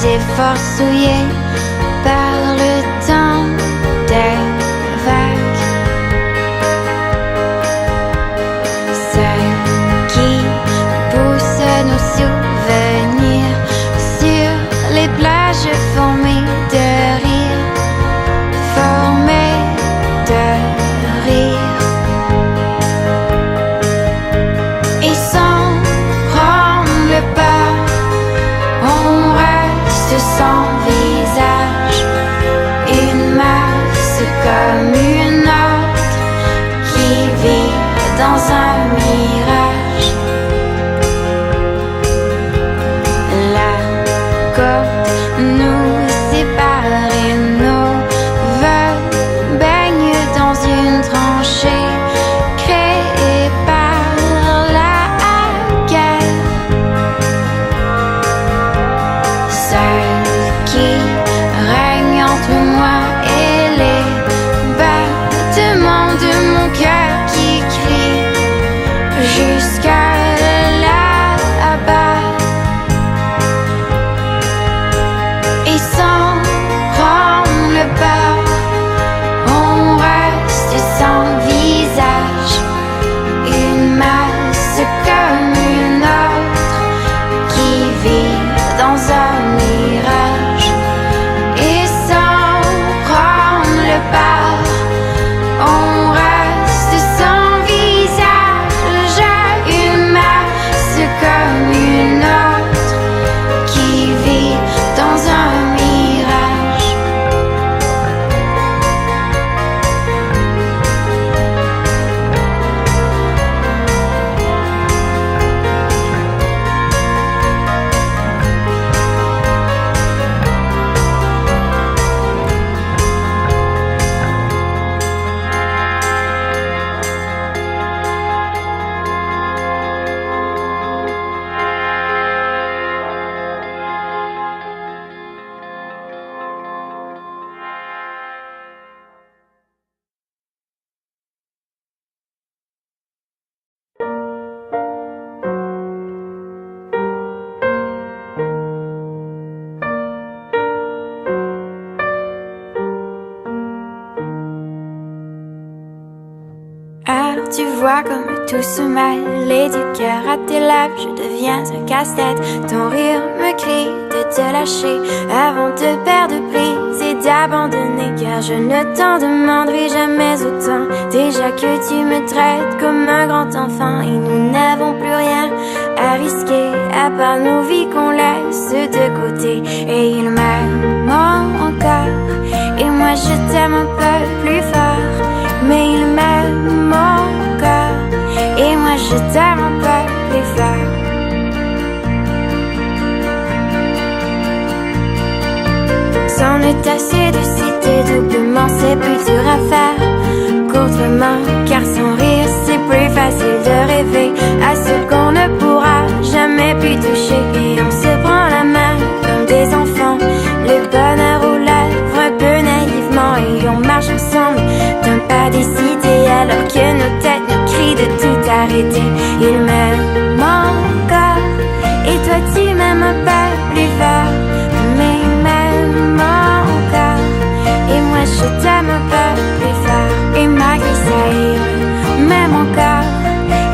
efforts souillés par le temps des vagues. Celles qui poussent nos souvenirs sur les plages formées de rire, formées de rire. Et sans prendre le pas, on reste sans visage, une masse comme une autre qui vit dans un mirage. La côte nous sépare et nos voeux baignent dans une tranchée créée par la guerre. Seul qui règne entre moi et les battements de mon cœur qui crie jusqu'à là-bas. Et sans prendre le pas, on reste sans visage, une masse comme une autre qui vit dans un mirage. Et sans prendre le pas, on reste sans visage, une masse comme une autre qui vit dans un mirage. Alors tu vois comme tout se mêle et du cœur à tes lèvres je deviens un casse-tête. Ton rire me crie de te lâcher avant de perdre prise et d'abandonner, car je ne t'en demanderai jamais autant. Déjà que tu me traites comme un grand enfant et nous n'avons plus rien à risquer à part nos vies qu'on laisse de côté. Et il m'aime encore et moi je t'aime un peu plus fort, mais il m'aime encore et moi je t'aime un peu plus fort. C'en est assez de citer doublement, c'est plus dur à faire qu'autrement, car sans rire c'est plus facile de rêver à ce qu'on ne pourra jamais plus toucher. Et on se prend la main comme des enfants, le bonheur aux lèvres un peu naïvement, et on marche ensemble d'un pas décidé alors que nos têtes nous crient de tout arrêter. Il m'aime encore et toi tu m'aimes un peu plus fort, mais il m'aime encore et moi je t'aime un peu plus fort. Et malgré ça il m'aime encore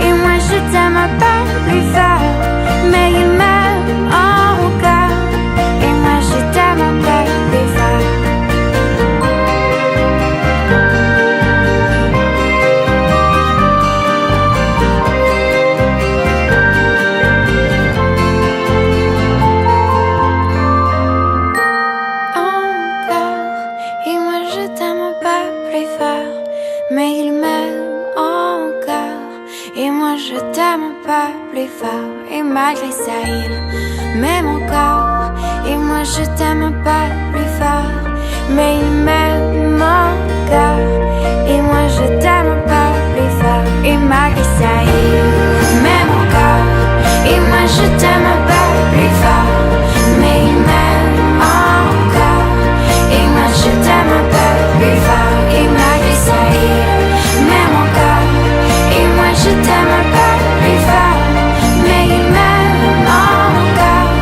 et moi je t'aime un peu plus fort, mais il m'aime encore et moi je t'aime un peu plus fort. Mais il m'aime encore et moi je t'aime un peu plus fort. Et malgré ça il m'aime encore et moi je t'aime un peu plus fort, mais il m'aime encore et moi je t'aime un peu plus fort. Et malgré ça il m'aime encore et moi je t'aime un peu plus fort, mais il m'aime encore et moi je t'aime un peu plus fort. Et malgré ça il m'aime encore et moi je t'aime un peu plus fort, mais il m'aime encore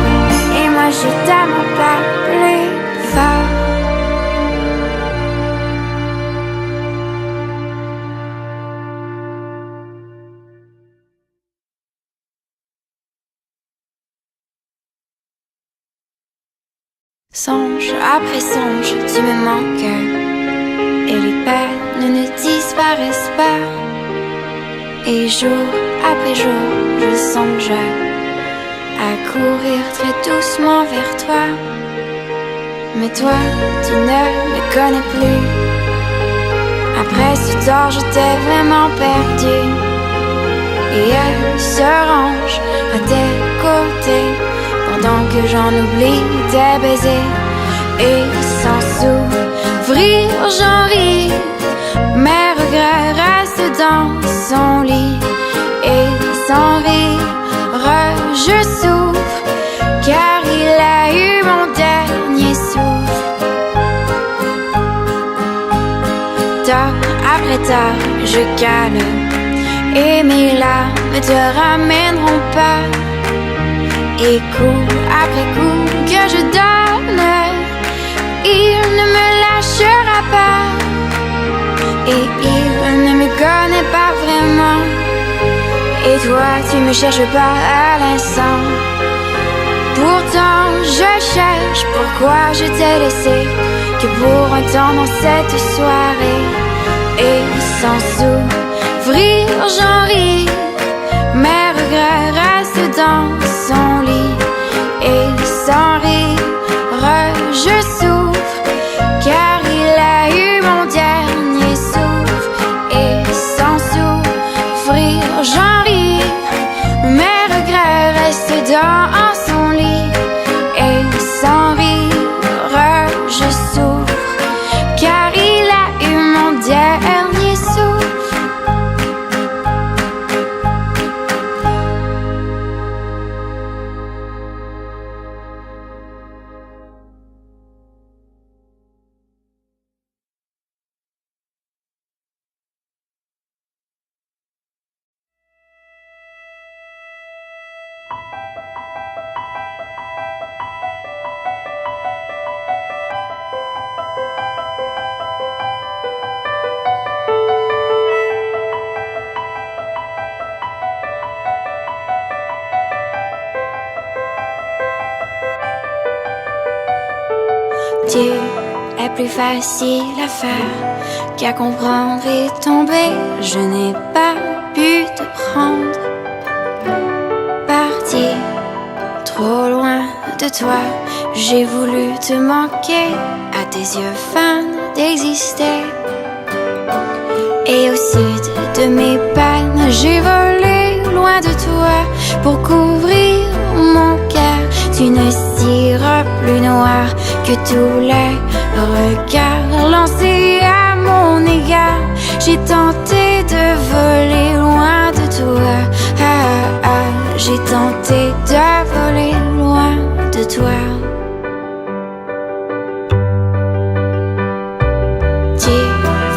et moi je t'aime un peu Songe après songe, tu me manques, et les peines ne disparaissent pas. Et jour après jour, je songe à courir très doucement vers toi. Mais toi, tu ne me connais plus. Après ce temps, je t'ai vraiment perdu. Et elle se range à tes côtés pendant que j'en oublie tes baisers. Et sans s'ouvrir, j'en ris. Mes regrets restent dans son lit. Et sans rire, je souffre, car il a eu mon dernier souffle. Tard après tard, je cale, et mes larmes te ramèneront pas. Et coup après coup que je donne, il ne me lâchera pas. Et il ne me connaît pas vraiment. Et toi, tu me cherches pas à l'instant. Pourtant, je cherche pourquoi je t'ai laissé que pour un temps dans cette soirée. Et sans s'ouvrir, j'en ris. Mes regrets restent dans son lit. Et sans rire, je souffre, car il a eu mon dernier souffle. Et sans s'ouvrir, j'en ris. Mes regrets restent dans son lit. Et sans rire, je souffre, car il a eu mon dernier souffle. Dieu est plus facile à faire qu'à comprendre et tomber. Je n'ai pas pu te prendre, partir trop loin de toi. J'ai voulu te manquer, à tes yeux fans d'exister. Et au sud de mes peines, j'ai volé loin de toi pour couvrir mon cœur. Tu ne seras plus noir que tous les regards lancés à mon égard. J'ai tenté de voler loin de toi. J'ai tenté de voler loin de toi. Dieu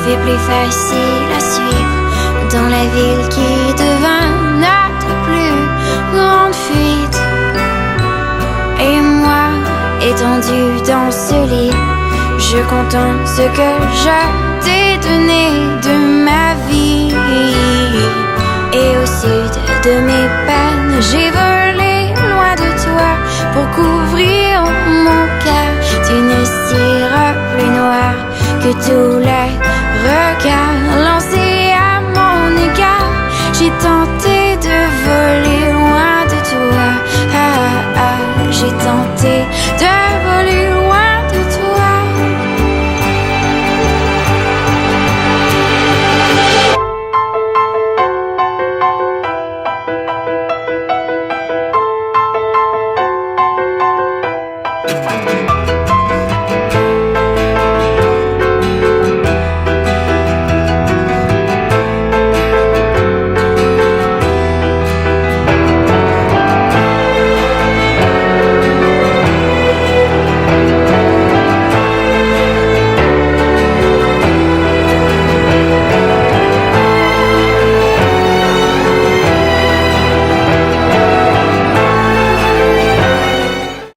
fait plus facile à suivre dans la ville qui devint notre plus grande fuite. Et moi, étendu dans ce lit, je contemple ce que je t'ai donné de ma vie. Et au sud de mes peines, j'ai volé loin de toi pour couvrir mon cœur. Tu ne seras plus noir que tous les